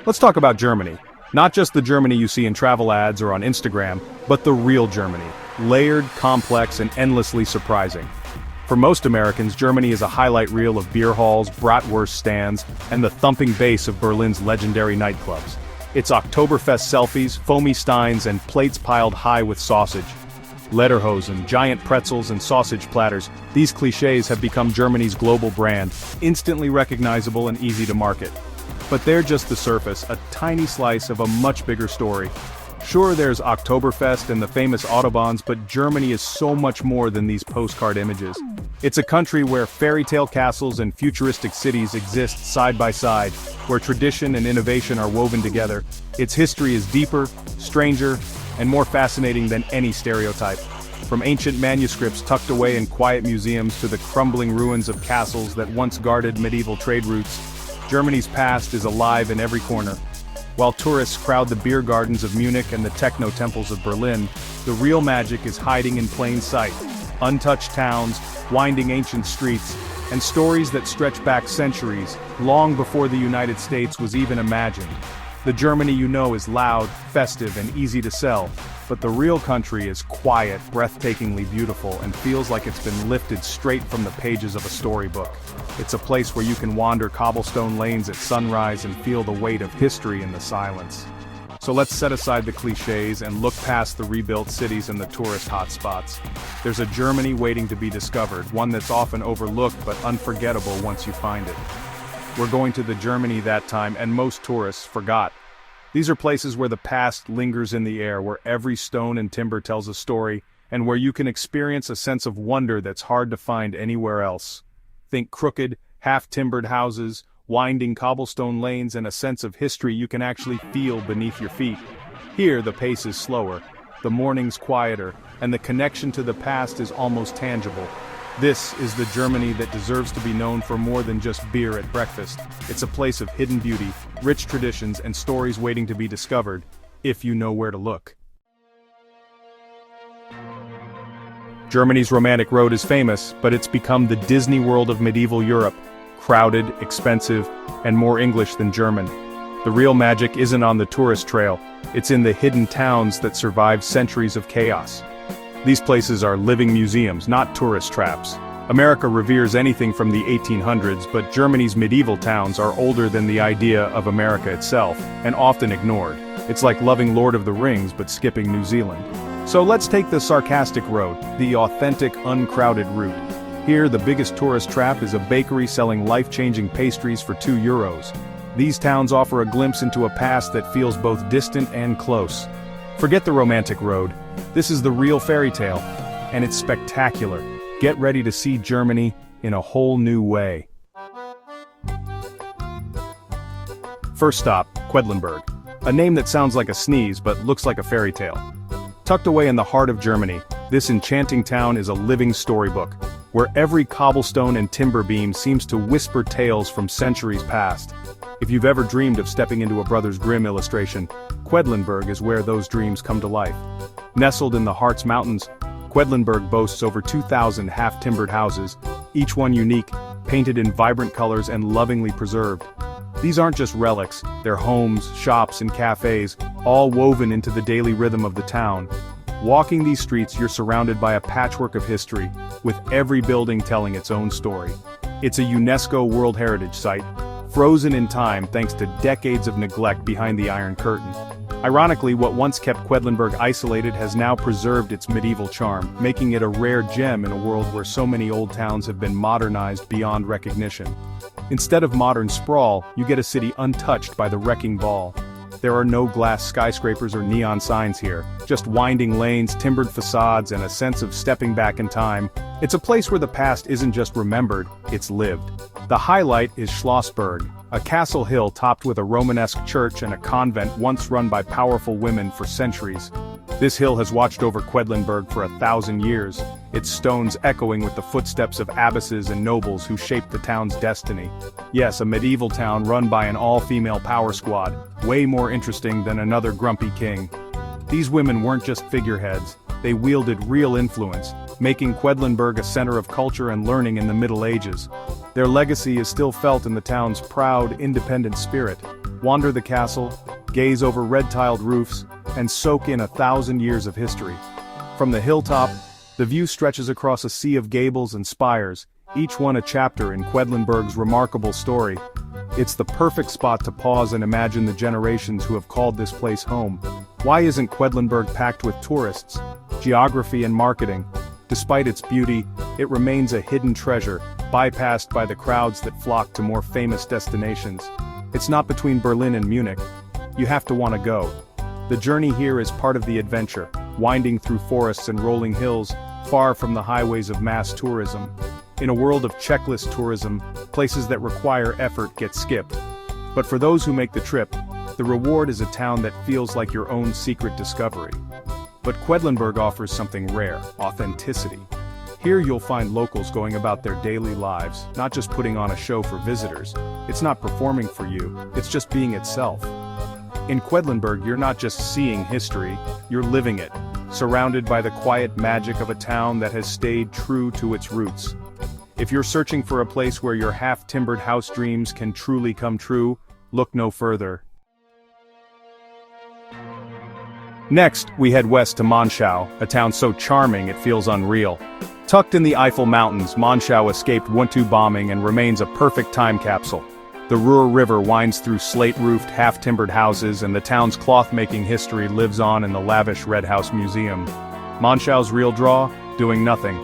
Let's talk about Germany. Not just the Germany you see in travel ads or on Instagram, but the real Germany. Layered, complex, and endlessly surprising. For most Americans, Germany is a highlight reel of beer halls, bratwurst stands, and the thumping bass of Berlin's legendary nightclubs. It's Oktoberfest selfies, foamy steins, and plates piled high with sausage. Lederhosen, giant pretzels, and sausage platters, these clichés have become Germany's global brand, instantly recognizable and easy to market. But they're just the surface, a tiny slice of a much bigger story. Sure, there's Oktoberfest and the famous Autobahns, but Germany is so much more than these postcard images. It's a country where fairy tale castles and futuristic cities exist side by side, where tradition and innovation are woven together. Its history is deeper, stranger, and more fascinating than any stereotype. From ancient manuscripts tucked away in quiet museums to the crumbling ruins of castles that once guarded medieval trade routes, Germany's past is alive in every corner. While tourists crowd the beer gardens of Munich and the techno temples of Berlin, the real magic is hiding in plain sight. Untouched towns, winding ancient streets, and stories that stretch back centuries, long before the United States was even imagined. The Germany you know is loud, festive, and easy to sell, but the real country is quiet, breathtakingly beautiful, and feels like it's been lifted straight from the pages of a storybook. It's a place where you can wander cobblestone lanes at sunrise and feel the weight of history in the silence. So let's set aside the clichés and look past the rebuilt cities and the tourist hotspots. There's a Germany waiting to be discovered, one that's often overlooked but unforgettable once you find it. We're going to the Germany that time and most tourists forgot. These are places where the past lingers in the air, where every stone and timber tells a story, and where you can experience a sense of wonder that's hard to find anywhere else. Think crooked, half-timbered houses, winding cobblestone lanes, and a sense of history you can actually feel beneath your feet. Here, the pace is slower, the morning's quieter, and the connection to the past is almost tangible. This is the Germany that deserves to be known for more than just beer at breakfast. It's a place of hidden beauty, rich traditions, and stories waiting to be discovered, if you know where to look. Germany's romantic road is famous, but it's become the Disney World of medieval Europe. Crowded, expensive, and more English than German. The real magic isn't on the tourist trail, it's in the hidden towns that survived centuries of chaos. These places are living museums, not tourist traps. America reveres anything from the 1800s, but Germany's medieval towns are older than the idea of America itself, and often ignored. It's like loving Lord of the Rings but skipping New Zealand. So let's take the Sarcastic road, the authentic, uncrowded route. Here, the biggest tourist trap is a bakery selling life-changing pastries for €2. These towns offer a glimpse into a past that feels both distant and close. Forget the romantic road. This is the real fairy tale, and it's spectacular. Get ready to see Germany in a whole new way. First stop, Quedlinburg. A name that sounds like a sneeze but looks like a fairy tale. Tucked away in the heart of Germany, this enchanting town is a living storybook, where every cobblestone and timber beam seems to whisper tales from centuries past. If you've ever dreamed of stepping into a Brothers Grimm illustration, Quedlinburg is where those dreams come to life. Nestled in the Harz Mountains, Quedlinburg boasts over 2,000 half-timbered houses, each one unique, painted in vibrant colors and lovingly preserved. These aren't just relics, they're homes, shops, and cafes, all woven into the daily rhythm of the town. Walking these streets, you're surrounded by a patchwork of history, with every building telling its own story. It's a UNESCO World Heritage Site, frozen in time thanks to decades of neglect behind the Iron Curtain. Ironically, what once kept Quedlinburg isolated has now preserved its medieval charm, making it a rare gem in a world where so many old towns have been modernized beyond recognition. Instead of modern sprawl, you get a city untouched by the wrecking ball. There are no glass skyscrapers or neon signs here, just winding lanes, timbered facades, and a sense of stepping back in time. It's a place where the past isn't just remembered, it's lived. The highlight is Schlossberg, a castle hill topped with a Romanesque church and a convent once run by powerful women for centuries. This hill has watched over Quedlinburg for 1,000 years, its stones echoing with the footsteps of abbesses and nobles who shaped the town's destiny. Yes, a medieval town run by an all-female power squad, way more interesting than another grumpy king. These women weren't just figureheads, they wielded real influence, making Quedlinburg a center of culture and learning in the Middle Ages. Their legacy is still felt in the town's proud, independent spirit. Wander the castle, gaze over red-tiled roofs, and soak in 1,000 years of history. From the hilltop, the view stretches across a sea of gables and spires, each one a chapter in Quedlinburg's remarkable story. It's the perfect spot to pause and imagine the generations who have called this place home. Why isn't Quedlinburg packed with tourists, geography and marketing? Despite its beauty, it remains a hidden treasure, bypassed by the crowds that flock to more famous destinations. It's not between Berlin and Munich. You have to want to go. The journey here is part of the adventure, winding through forests and rolling hills, far from the highways of mass tourism. In a world of checklist tourism, places that require effort get skipped. But for those who make the trip, the reward is a town that feels like your own secret discovery. But Quedlinburg offers something rare: authenticity. Here you'll find locals going about their daily lives, not just putting on a show for visitors. It's not performing for you, it's just being itself. In Quedlinburg, you're not just seeing history, you're living it, surrounded by the quiet magic of a town that has stayed true to its roots. If you're searching for a place where your half-timbered house dreams can truly come true, look no further. Next, we head west to Monschau, a town so charming it feels unreal. Tucked in the Eifel Mountains, Monschau escaped World War II bombing and remains a perfect time capsule. The Ruhr River winds through slate-roofed, half-timbered houses, and the town's cloth-making history lives on in the lavish Red House Museum. Monschau's real draw? Doing nothing.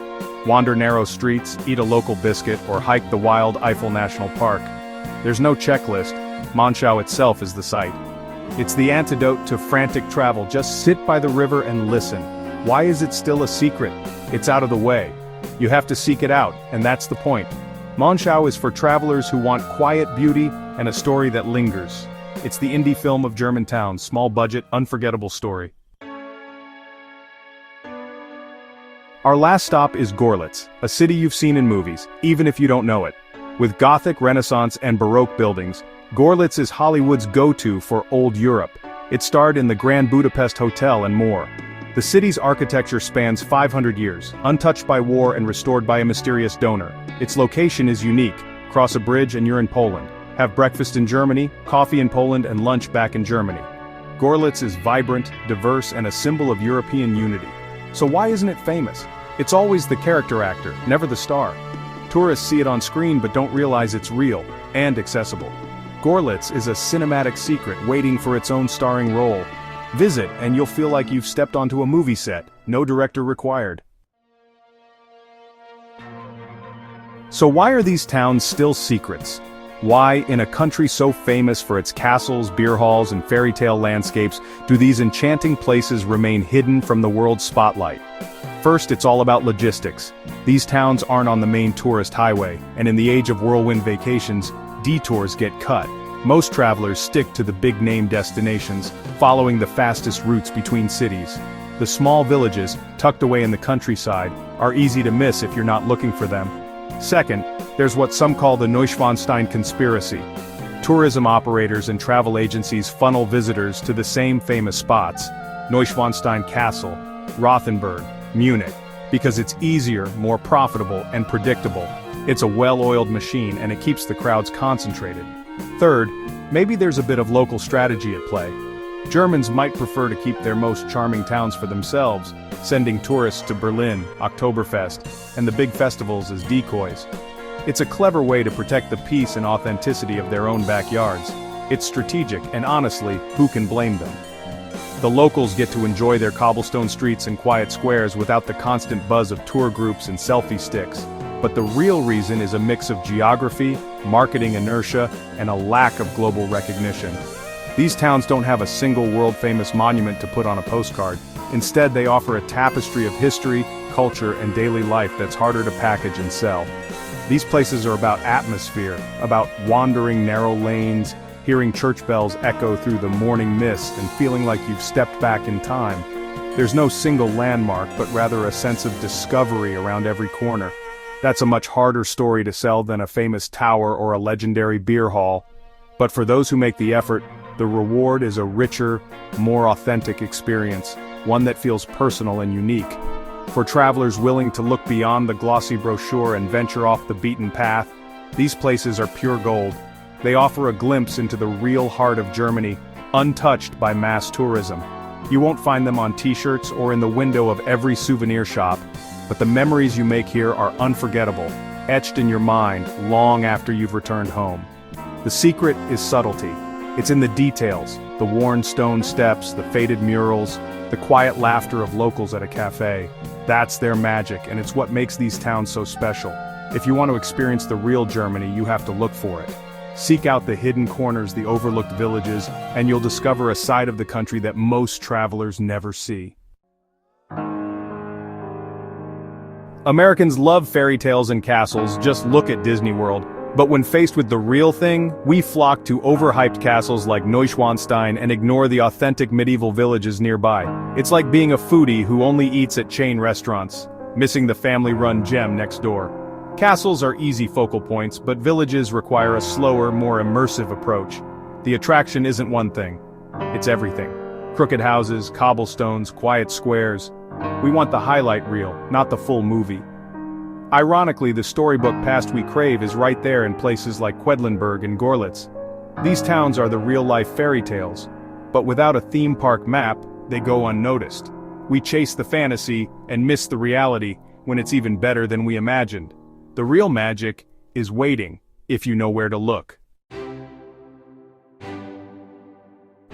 Wander narrow streets, eat a local biscuit, or hike the wild Eifel National Park. There's no checklist. Monschau itself is the site. It's the antidote to frantic travel. Just sit by the river and listen. Why is it still a secret? It's out of the way. You have to seek it out, and that's the point. Monschau is for travelers who want quiet beauty and a story that lingers. It's the indie film of German towns, small budget, unforgettable story. Our last stop is Görlitz, a city you've seen in movies, even if you don't know it. With Gothic, Renaissance, and Baroque buildings, Görlitz is Hollywood's go-to for old Europe. It starred in the Grand Budapest Hotel and more. The city's architecture spans 500 years, untouched by war and restored by a mysterious donor. Its location is unique. Cross a bridge and you're in Poland. Have breakfast in Germany, coffee in Poland, and lunch back in Germany. Görlitz is vibrant, diverse, and a symbol of European unity. So why isn't it famous? It's always the character actor, never the star. Tourists see it on screen but don't realize it's real and accessible. Görlitz is a cinematic secret waiting for its own starring role. Visit and you'll feel like you've stepped onto a movie set, no director required. So why are these towns still secrets? Why, in a country so famous for its castles, beer halls, and fairy tale landscapes, do these enchanting places remain hidden from the world's spotlight? First, it's all about logistics. These towns aren't on the main tourist highway, and in the age of whirlwind vacations, detours get cut. Most travelers stick to the big-name destinations, following the fastest routes between cities. The small villages, tucked away in the countryside, are easy to miss if you're not looking for them. Second, there's what some call the Neuschwanstein conspiracy. Tourism operators and travel agencies funnel visitors to the same famous spots: Neuschwanstein Castle, Rothenburg, Munich, because it's easier, more profitable, and predictable. It's a well-oiled machine and it keeps the crowds concentrated. Third, maybe there's a bit of local strategy at play. Germans might prefer to keep their most charming towns for themselves, sending tourists to Berlin, Oktoberfest, and the big festivals as decoys. It's a clever way to protect the peace and authenticity of their own backyards. It's strategic, and honestly, who can blame them? The locals get to enjoy their cobblestone streets and quiet squares without the constant buzz of tour groups and selfie sticks. But the real reason is a mix of geography, marketing inertia, and a lack of global recognition. These towns don't have a single world-famous monument to put on a postcard. Instead, they offer a tapestry of history, culture, and daily life that's harder to package and sell. These places are about atmosphere, about wandering narrow lanes, hearing church bells echo through the morning mist, and feeling like you've stepped back in time. There's no single landmark, but rather a sense of discovery around every corner. That's a much harder story to sell than a famous tower or a legendary beer hall. But for those who make the effort, the reward is a richer, more authentic experience, one that feels personal and unique. For travelers willing to look beyond the glossy brochure and venture off the beaten path, These places are pure gold. They offer a glimpse into the real heart of Germany, untouched by mass tourism. You won't find them on t-shirts or in the window of every souvenir shop, but the memories you make here are unforgettable, etched in your mind long after you've returned home. The secret is subtlety. It's in the details, the worn stone steps, the faded murals, the quiet laughter of locals at a cafe. That's their magic, and it's what makes these towns so special. If you want to experience the real Germany, you have to look for it. Seek out the hidden corners, the overlooked villages, and you'll discover a side of the country that most travelers never see. Americans love fairy tales and castles, just look at Disney World. But when faced with the real thing, we flock to overhyped castles like Neuschwanstein and ignore the authentic medieval villages nearby. It's like being a foodie who only eats at chain restaurants, missing the family-run gem next door. Castles are easy focal points, but villages require a slower, more immersive approach. The attraction isn't one thing, it's everything. Crooked houses, cobblestones, quiet squares. We want the highlight reel, not the full movie. Ironically, the storybook past we crave is right there in places like Quedlinburg and Görlitz. These towns are the real-life fairy tales, but without a theme park map, they go unnoticed. We chase the fantasy and miss the reality when it's even better than we imagined. The real magic is waiting, if you know where to look.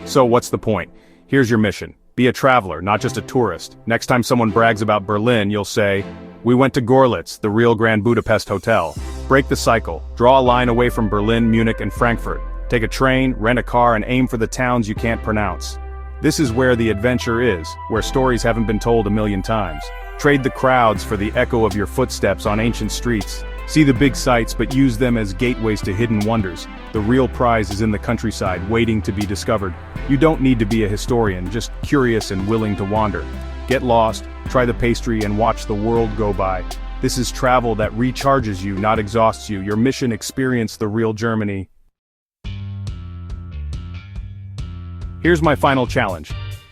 So what's the point? Here's your mission. Be a traveler, not just a tourist. Next time someone brags about Berlin, you'll say, "We went to Görlitz, the real Grand Budapest Hotel." Break the cycle. Draw a line away from Berlin, Munich, and Frankfurt. Take a train, rent a car, and aim for the towns you can't pronounce. This is where the adventure is, where stories haven't been told a million times. Trade the crowds for the echo of your footsteps on ancient streets. See the big sights, but use them as gateways to hidden wonders. The real prize is in the countryside, waiting to be discovered. You don't need to be a historian, just curious and willing to wander. Get lost, try the pastry, and watch the world go by. This is travel that recharges you, not exhausts you. Your mission: experience the real Germany. Here's my final challenge.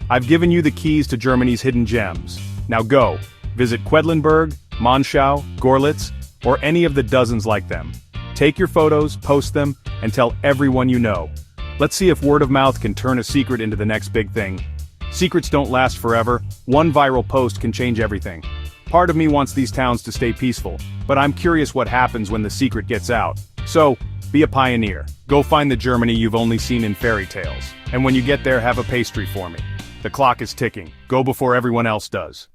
I've given you the keys to Germany's hidden gems. Now go. Visit Quedlinburg, Monschau, Görlitz, or any of the dozens like them. Take your photos, post them, and tell everyone you know. Let's see if word of mouth can turn a secret into the next big thing. Secrets don't last forever. One viral post can change everything. Part of me wants these towns to stay peaceful, but I'm curious what happens when the secret gets out. So, be a pioneer. Go find the Germany you've only seen in fairy tales. And when you get there, have a pastry for me. The clock is ticking. Go before everyone else does.